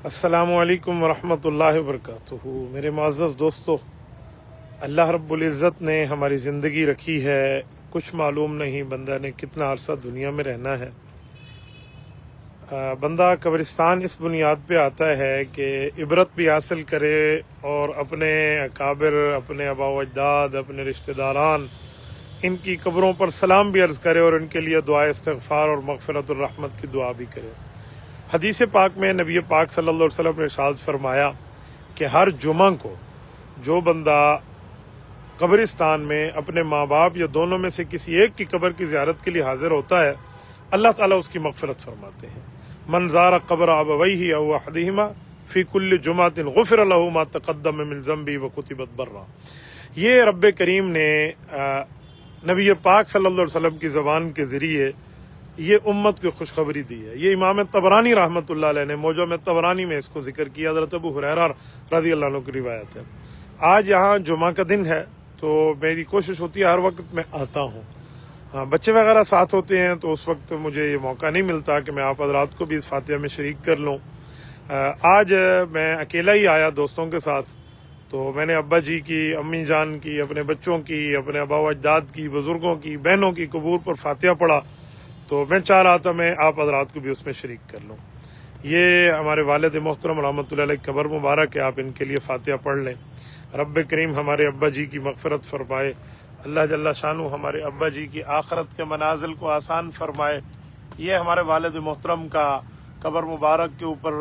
السلام علیکم ورحمۃ اللہ وبرکاتہ۔ میرے معزز دوستو، اللہ رب العزت نے ہماری زندگی رکھی ہے، کچھ معلوم نہیں بندہ نے کتنا عرصہ دنیا میں رہنا ہے۔ بندہ قبرستان اس بنیاد پہ آتا ہے کہ عبرت بھی حاصل کرے اور اپنے اکابر، اپنے آبا و اجداد، اپنے رشتہ داران، ان کی قبروں پر سلام بھی عرض کرے اور ان کے لیے دعائے استغفار اور مغفرت الرحمت کی دعا بھی کرے۔ حدیث پاک میں نبی پاک صلی اللہ علیہ وسلم نے ارشاد فرمایا کہ ہر جمعہ کو جو بندہ قبرستان میں اپنے ماں باپ یا دونوں میں سے کسی ایک کی قبر کی زیارت کے لیے حاضر ہوتا ہے، اللہ تعالیٰ اس کی مغفرت فرماتے ہیں۔ من زار قبر ابویہ او احدہما فی کل جمعۃ غفر لہ ما تقدم من ذنبہ وکتبت برا۔ یہ رب کریم نے نبی پاک صلی اللہ علیہ وسلم کی زبان کے ذریعے یہ امت کو خوشخبری دی ہے۔ یہ امام طبرانی رحمۃ اللہ علیہ نے موجم طبرانی میں اس کو ذکر کیا، حضرت ابو ہریرہ رضی اللہ عنہ کی روایت ہے۔ آج یہاں جمعہ کا دن ہے تو میری کوشش ہوتی ہے ہر وقت میں آتا ہوں۔ ہاں، بچے وغیرہ ساتھ ہوتے ہیں تو اس وقت مجھے یہ موقع نہیں ملتا کہ میں آپ حضرات کو بھی اس فاتحہ میں شریک کر لوں۔ آج میں اکیلا ہی آیا دوستوں کے ساتھ، تو میں نے ابا جی کی، امی جان کی، اپنے بچوں کی، اپنے آبا و اجداد کی، بزرگوں کی، بہنوں کی قبور پر فاتحہ پڑھا، تو میں چاہ رہا تھا میں آپ حضرات کو بھی اس میں شریک کر لوں۔ یہ ہمارے والد محترم رحمۃ اللہ علیہ قبر مبارک ہے، آپ ان کے لیے فاتحہ پڑھ لیں۔ رب کریم ہمارے ابا جی کی مغفرت فرمائے، اللہ جل شانہ ہمارے ابا جی کی آخرت کے منازل کو آسان فرمائے۔ یہ ہمارے والد محترم کا قبر مبارک کے اوپر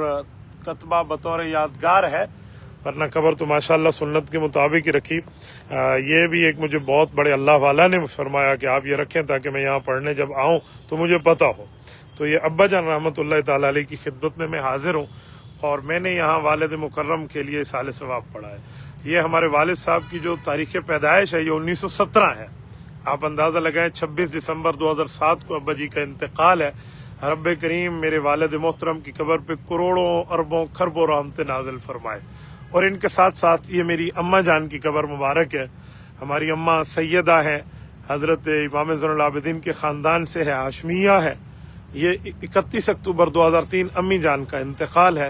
کتبہ بطور یادگار ہے، ورنہ قبر تو ماشاءاللہ سنت کے مطابق ہی رکھی۔ یہ بھی ایک مجھے بہت بڑے اللہ والا نے فرمایا کہ آپ یہ رکھیں تاکہ میں یہاں پڑھنے جب آؤں تو مجھے پتہ ہو۔ تو یہ ابا جان رحمۃ اللہ تعالیٰ علیہ کی خدمت میں حاضر ہوں، اور میں نے یہاں والد مکرم کے لیے سال ثواب پڑھا ہے۔ یہ ہمارے والد صاحب کی جو تاریخ پیدائش ہے یہ 1917 ہے۔ آپ اندازہ لگائیں 26 دسمبر 2007 کو ابا جی کا انتقال ہے۔ رب کریم میرے والد محترم کی قبر پہ کروڑوں اربوں خربوں رحمتیں نازل فرمائے، اور ان کے ساتھ ساتھ یہ میری اماں جان کی قبر مبارک ہے۔ ہماری اماں سیدہ ہیں، حضرت امام زین العابدین کے خاندان سے ہے، ہاشمیہ ہے۔ یہ 31 اکتوبر 2003 امی جان کا انتقال ہے۔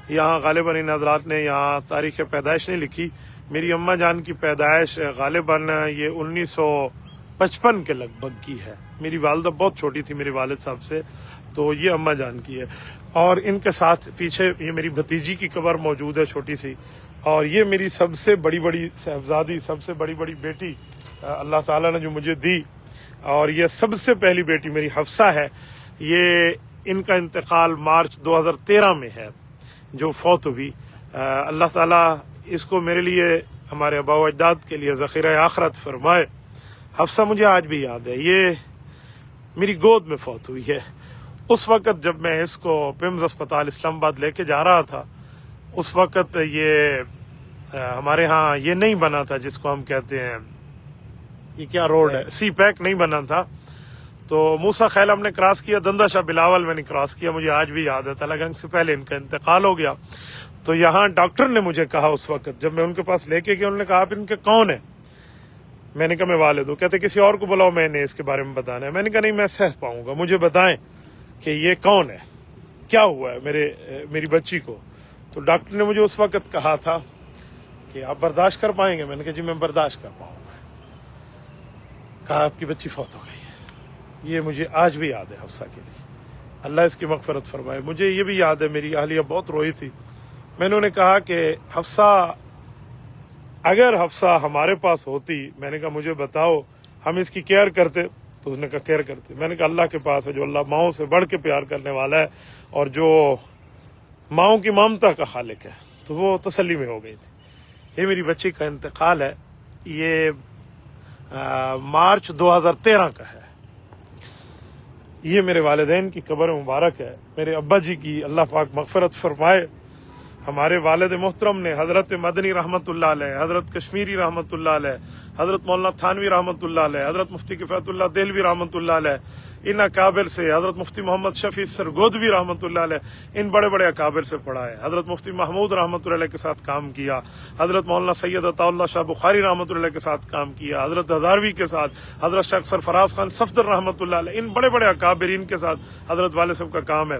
یہاں غالباً ان حضرات نے یہاں تاریخ پیدائش نہیں لکھی۔ میری اماں جان کی پیدائش غالباً یہ 1955 کے لگ بھگ کی ہے۔ میری والدہ بہت چھوٹی تھی میرے والد صاحب سے، تو یہ اماں جان کی ہے۔ اور ان کے ساتھ پیچھے یہ میری بھتیجی کی قبر موجود ہے، چھوٹی سی، اور یہ میری سب سے بڑی صاحبزادی، سب سے بڑی بیٹی اللہ تعالیٰ نے جو مجھے دی، اور یہ سب سے پہلی بیٹی میری حفصہ ہے۔ یہ ان کا انتقال مارچ 2013 میں ہے جو فوت ہوئی۔ اللہ تعالیٰ اس کو میرے لیے، ہمارے آبا و اجداد کے لیے ذخیرہ آخرت فرمائے۔ حفصہ مجھے آج بھی یاد ہے، یہ میری گود میں فوت ہوئی ہے۔ اس وقت جب میں اس کو پمز اسپتال اسلام آباد لے کے جا رہا تھا، اس وقت یہ ہمارے ہاں یہ نہیں بنا تھا جس کو ہم کہتے ہیں، یہ کیا روڈ ہے، سی پیک نہیں بنا تھا، تو موسیٰ خیل ہم نے کراس کیا، دندہ شاہ بلاول میں نے کراس کیا۔ مجھے آج بھی یاد ہے، تلگنگ سے پہلے ان کا انتقال ہو گیا۔ تو یہاں ڈاکٹر نے مجھے کہا اس وقت جب میں ان کے پاس لے کے گیا، انہوں نے کہا آپ ان کے کون ہیں؟ میں نے کہا میں والد ہوں۔ کہتے کسی اور کو بلاؤ، میں نے اس کے بارے میں بتانا ہے۔ میں نے کہا نہیں، میں سہ پاؤں گا، مجھے بتائیں کہ یہ کون ہے، کیا ہوا ہے میری بچی کو۔ تو ڈاکٹر نے مجھے اس وقت کہا تھا کہ آپ برداشت کر پائیں گے؟ میں نے کہا جی میں برداشت کر پاؤں گا۔ کہا آپ کی بچی فوت ہو گئی ہے۔ یہ مجھے آج بھی یاد ہے حفصہ کے لیے، اللہ اس کی مغفرت فرمائے۔ مجھے یہ بھی یاد ہے میری اہلیہ بہت روئی تھی۔ میں نے انہیں کہا کہ حفصہ، اگر حفصہ ہمارے پاس ہوتی، میں نے کہا مجھے بتاؤ، ہم اس کی کیئر کرتے؟ تو اس نے کہا کیئر کرتے۔ میں نے کہا اللہ کے پاس ہے جو اللہ ماؤں سے بڑھ کے پیار کرنے والا ہے، اور جو ماؤں کی ممتا کا خالق ہے، تو وہ تسلی میں ہو گئی تھی۔ یہ میری بچی کا انتقال ہے، یہ مارچ 2013 کا ہے۔ یہ میرے والدین کی قبر مبارک ہے، میرے ابا جی کی اللہ پاک مغفرت فرمائے۔ ہمارے والد محترم نے حضرت مدنی رحمۃ اللہ علیہ، حضرت کشمیری رحمۃ اللہ علیہ، حضرت مولانا تھانوی رحمۃ اللہ علیہ، حضرت مفتی کفایت اللہ دہلوی رحمۃ اللہ علیہ، ان اکابر سے، حضرت مفتی محمد شفیع سرگودوی رحمۃ اللہ علیہ، ان بڑے بڑے اکابر سے پڑھا ہے۔ حضرت مفتی محمود رحمۃ اللہ علیہ کے ساتھ کام کیا، حضرت مولانا سید عطا اللہ شاہ بخاری رحمۃ اللہ علیہ کے ساتھ کام کیا، حضرت ہزاروی کے ساتھ، حضرت شیخ سرفراز خان صفدر رحمۃ اللہ علیہ، ان بڑے بڑے اکابرین کے ساتھ حضرت والد صاحب کا کام ہے۔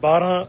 12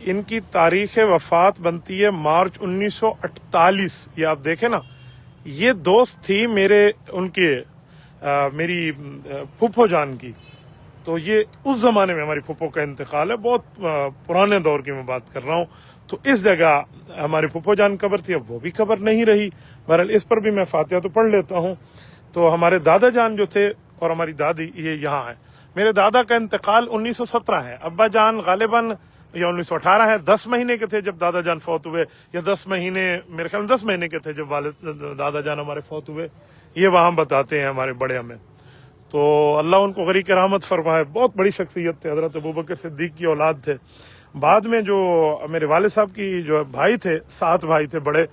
ان کی تاریخ وفات بنتی ہے مارچ 1948. یہ آپ دیکھیں نا، یہ دوست تھی میری پھپھو جان کی. تو یہ اس زمانے میں ہماری پھپھو کا انتقال ہے، بہت پرانے دور کی میں بات کر رہا ہوں. تو اس جگہ ہماری پھپھو جان قبر تھی، اب وہ بھی قبر نہیں رہی. بہرحال اس پر بھی میں فاتحہ تو پڑھ لیتا ہوں. تو ہمارے دادا جان جو تھے اور ہماری دادی، یہ یہاں ہیں. میرے دادا کا انتقال 1917 ہے، ابا جان غالباً یا 1918 ہے. 10 مہینے کے تھے جب دادا جان فوت ہوئے، یا 10 مہینے، میرے خیال میں 10 مہینے کے تھے جب دادا جان ہمارے فوت ہوئے. یہ وہاں بتاتے ہیں ہمارے بڑے ہمیں. تو اللہ ان کو غریق رحمت فرمائے. بہت بڑی شخصیت تھے، حضرت ابوبکر صدیق کی اولاد تھے. بعد میں جو میرے والد صاحب کی جو بھائی تھے، 7 بھائی تھے بڑے،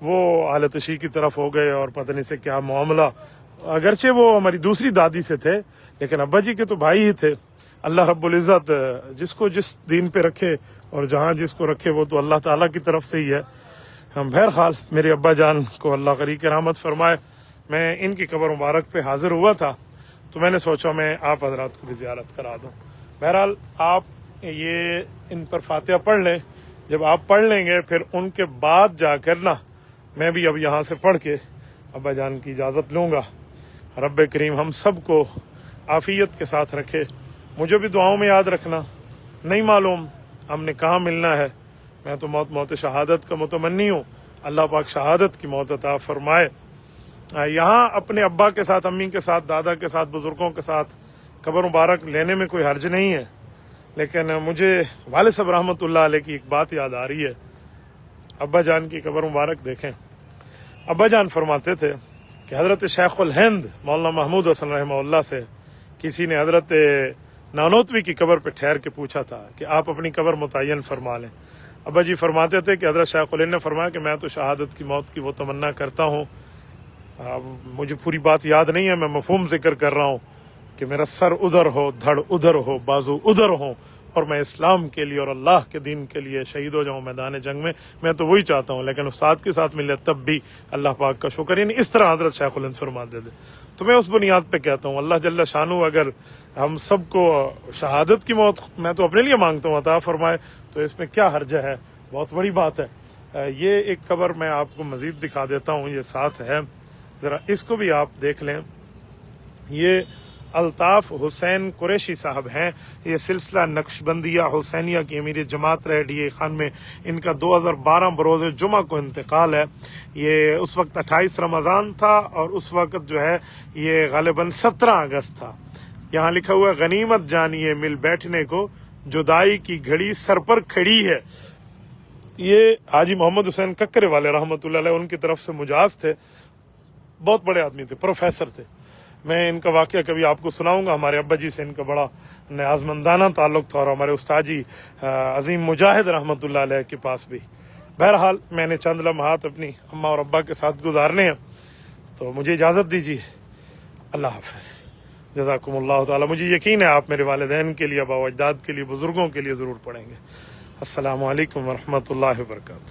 وہ اہل تشیع کی طرف ہو گئے اور پتہ نہیں سے کیا معاملہ. اگرچہ وہ ہماری دوسری دادی سے تھے، لیکن ابا جی کے تو بھائی ہی تھے. اللہ رب العزت جس کو جس دین پہ رکھے اور جہاں جس کو رکھے، وہ تو اللہ تعالیٰ کی طرف سے ہی ہے. بہرحال میرے ابا جان کو اللہ غریق رحمت فرمائے. میں ان کی قبر مبارک پہ حاضر ہوا تھا، تو میں نے سوچا میں آپ حضرات کو بھی زیارت کرا دوں. بہرحال آپ یہ ان پر فاتحہ پڑھ لیں. جب آپ پڑھ لیں گے پھر ان کے بعد جا کر نا میں بھی اب یہاں سے پڑھ کے ابا جان کی اجازت لوں گا. رب کریم ہم سب کو عافیت کے ساتھ رکھے. مجھے بھی دعاؤں میں یاد رکھنا. نہیں معلوم ہم نے کہاں ملنا ہے. میں تو موت شہادت کا متمنی ہوں. اللہ پاک شہادت کی موت عطا فرمائے. یہاں اپنے ابا کے ساتھ، امی کے ساتھ، دادا کے ساتھ، بزرگوں کے ساتھ قبر مبارک لینے میں کوئی حرج نہیں ہے. لیکن مجھے والد صاحب رحمۃ اللہ علیہ کی ایک بات یاد آ رہی ہے. ابا جان کی قبر مبارک دیکھیں. ابا جان فرماتے تھے کہ حضرت شیخ الہند مولانا محمود حسن رحمہ اللہ سے کسی نے حضرت نانوتوی کی قبر پہ ٹھہر کے پوچھا تھا کہ آپ اپنی قبر متعین فرما لیں. ابا جی فرماتے تھے کہ حضرت شیخ الہند نے فرمایا کہ میں تو شہادت کی موت کی وہ تمنا کرتا ہوں. مجھے پوری بات یاد نہیں ہے، میں مفہوم ذکر کر رہا ہوں کہ میرا سر ادھر ہو، دھڑ ادھر ہو، بازو ادھر ہو، اور میں اسلام کے لیے اور اللہ کے دین کے لیے شہید ہو جاؤں میدان جنگ میں. میں تو وہی چاہتا ہوں، لیکن استاد کے ساتھ ملے تب بھی اللہ پاک کا شکر. یعنی اس طرح حضرت شیخ الہند فرماتے تھے. تو میں اس بنیاد پہ کہتا ہوں اللہ جل شانہ اگر ہم سب کو شہادت کی موت میں تو اپنے لیے مانگتا ہوں عطا فرمائے، تو اس میں کیا حرج ہے؟ بہت بڑی بات ہے. یہ ایک قبر میں آپ کو مزید دکھا دیتا ہوں، یہ ساتھ ہے، ذرا اس کو بھی آپ دیکھ لیں. یہ الطاف حسین قریشی صاحب ہیں. یہ سلسلہ نقشبندیہ حسینیہ کی امیر جماعت رہے ڈی اے خان میں. ان کا 2012 بروز جمعہ کو انتقال ہے. یہ اس وقت 28 رمضان تھا اور اس وقت جو ہے یہ غالباً 17 اگست تھا. یہاں لکھا ہوا ہے غنیمت جانیے مل بیٹھنے کو، جدائی کی گھڑی سر پر کھڑی ہے. یہ حاجی محمد حسین ککرے والے رحمۃ اللہ علیہ ان کی طرف سے مجاز تھے. بہت بڑے آدمی تھے، پروفیسر تھے. میں ان کا واقعہ کبھی آپ کو سناؤں گا. ہمارے ابا جی سے ان کا بڑا نیازمندانہ تعلق تھا، اور ہمارے استاد جی عظیم مجاہد رحمۃ اللہ علیہ کے پاس بھی. بہرحال میں نے چند لمحات اپنی اماں اور ابا کے ساتھ گزارنے ہیں، تو مجھے اجازت دیجیے. اللہ حافظ. جزاکم اللہ تعالی. مجھے یقین ہے آپ میرے والدین کے لیے، آباء و اجداد کے لیے، بزرگوں کے لیے ضرور پڑھیں گے. السلام علیکم ورحمۃ اللہ وبرکاتہ.